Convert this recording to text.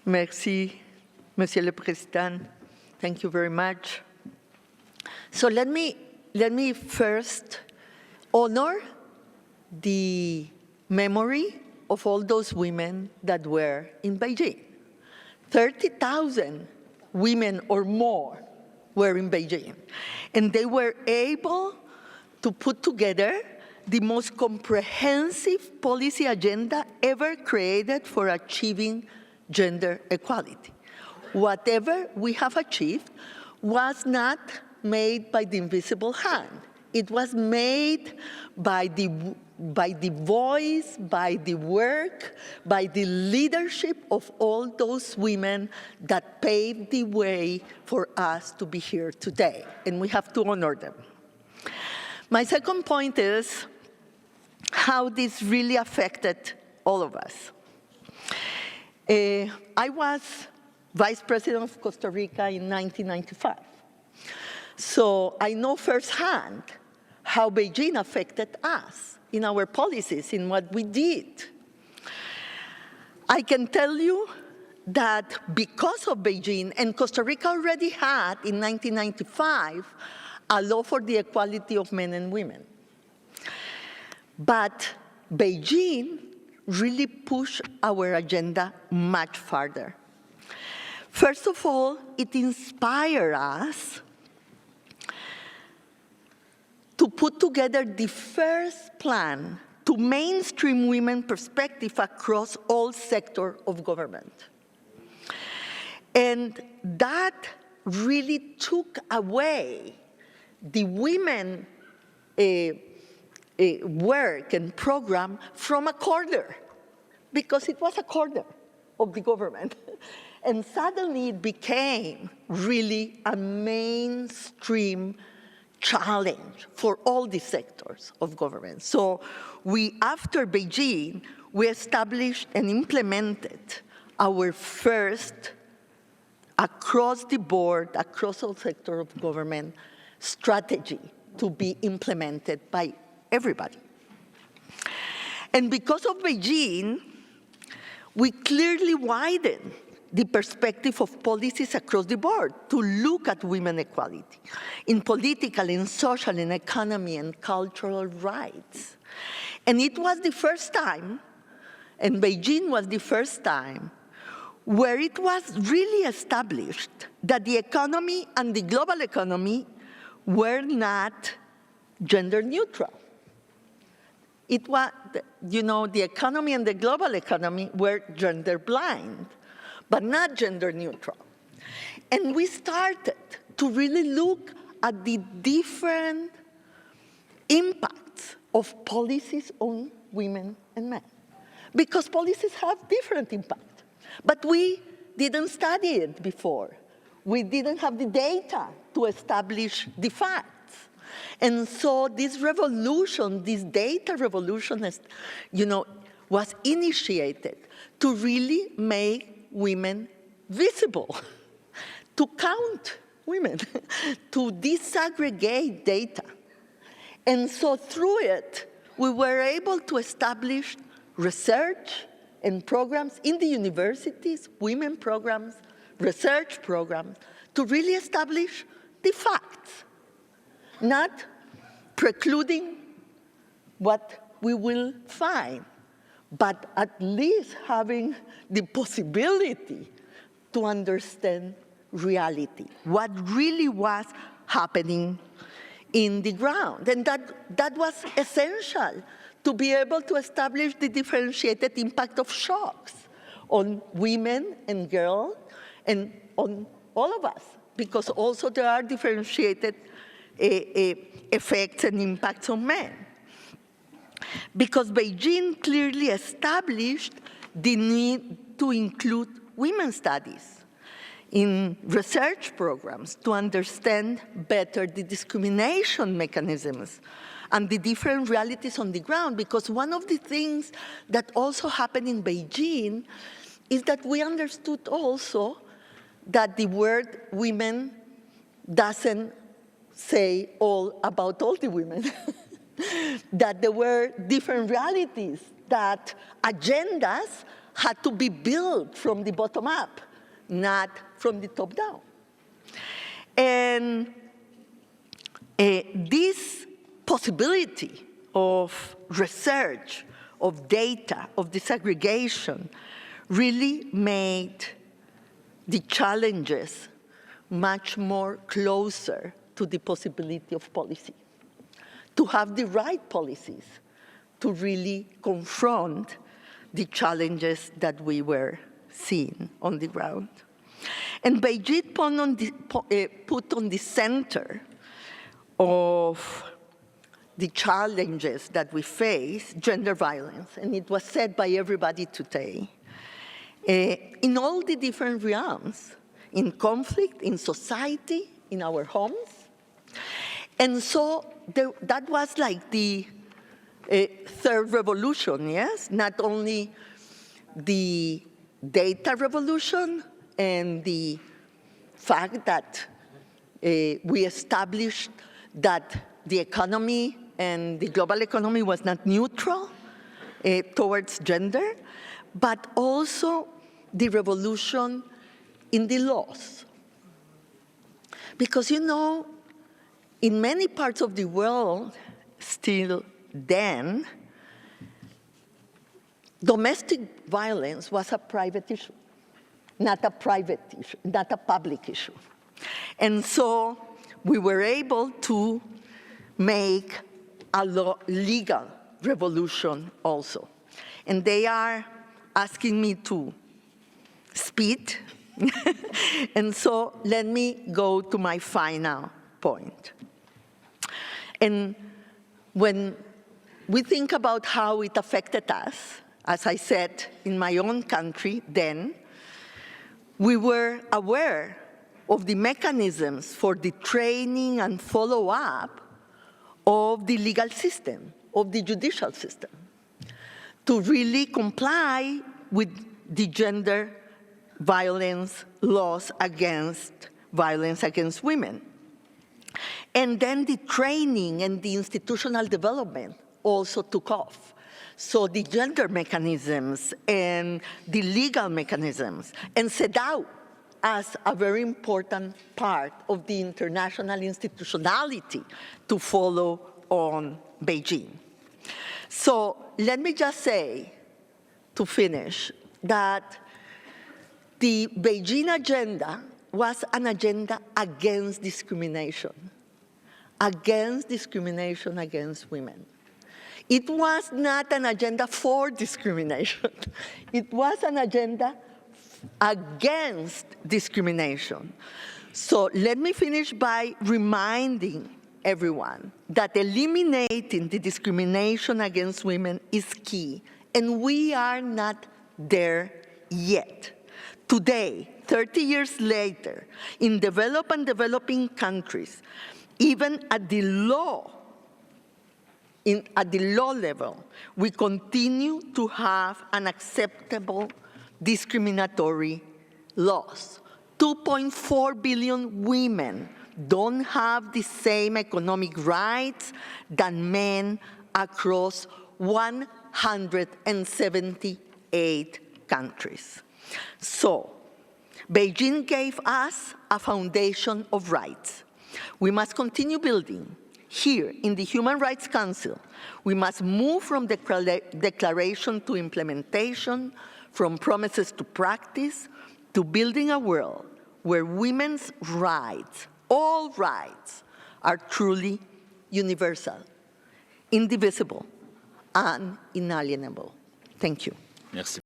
Merci, Monsieur le Président. Thank you very much. So let me first honor the memory of all those women that were in Beijing. 30,000 women or more were in Beijing. And they were able to put together the most comprehensive policy agenda ever created for achieving gender equality. Whatever we have achieved was not made by the invisible hand. It was made by the voice, by the work, by the leadership of all those women that paved the way for us to be here today, and we have to honor them. My second point is how this really affected all of us. I was Vice President of Costa Rica in 1995, so I know firsthand how Beijing affected us in our policies, in what we did. I can tell you that because of Beijing, and Costa Rica already had, in 1995, a law for the equality of men and women. But Beijing really pushed our agenda much farther. First of all, it inspired us to put together the first plan to mainstream women perspective across all sectors of government. And that really took away the women work and program from a corner, because it was a corner of the government. And suddenly it became really a mainstream challenge for all the sectors of government. So after Beijing, we established and implemented our first across the board, across all sectors of government strategy to be implemented by everybody. And because of Beijing, we clearly widened the perspective of policies across the board to look at women equality in political, in social, in economy, and cultural rights. And it was the first time, and Beijing was the first time, where it was really established that the economy and the global economy were not gender neutral. It was, the economy and the global economy were gender blind, but not gender neutral. And we started to really look at the different impacts of policies on women and men, because policies have different impacts. But we didn't study it before. We didn't have the data to establish the facts. And so this revolution, this data revolution, was initiated to really make women visible, to count women, to disaggregate data. And so through it, we were able to establish research and programs in the universities, women programs, research programs, to really establish the facts, not precluding what we will find, but at least having the possibility to understand reality, what really was happening in the ground. And that was essential to be able to establish the differentiated impact of shocks on women and girls and on all of us, because also there are differentiated effects and impacts on men. Because Beijing clearly established the need to include women's studies in research programs to understand better the discrimination mechanisms and the different realities on the ground, because one of the things that also happened in Beijing is that we understood also that the word women doesn't say all about all the women, that there were different realities, that agendas had to be built from the bottom up, not from the top down. And this possibility of research, of data, of disaggregation, really made the challenges much more closer to the possibility of policy, to have the right policies to really confront the challenges that we were seeing on the ground. And Beijing put on the center of the challenges that we face gender violence, and it was said by everybody today, in all the different realms, in conflict, in society, in our homes. And so that was like the third revolution, yes? Not only the data revolution and the fact that we established that the economy and the global economy was not neutral towards gender, but also the revolution in the laws. Because, you know, in many parts of the world, still then, domestic violence was a private issue, not a private issue, not a public issue. And so we were able to make a legal revolution also. And they are asking me to speed. And so let me go to my final point. And when we think about how it affected us, as I said, in my own country then, we were aware of the mechanisms for the training and follow-up of the legal system, of the judicial system, to really comply with the gender violence laws against violence against women. And then the training and the institutional development also took off. So the gender mechanisms and the legal mechanisms, and set out as a very important part of the international institutionality to follow on Beijing. So let me just say, to finish, that the Beijing agenda was an agenda against discrimination against women. It was not an agenda for discrimination. It was an agenda against discrimination. So let me finish by reminding everyone that eliminating the discrimination against women is key, and we are not there yet. Today, 30 years later, in developed and developing countries, even at the law level, we continue to have unacceptable discriminatory laws. 2.4 billion women don't have the same economic rights than men across 178 countries. So, Beijing gave us a foundation of rights. We must continue building. Here, in the Human Rights Council, we must move from declaration to implementation, from promises to practice, to building a world where women's rights, all rights, are truly universal, indivisible, and inalienable. Thank you. Merci.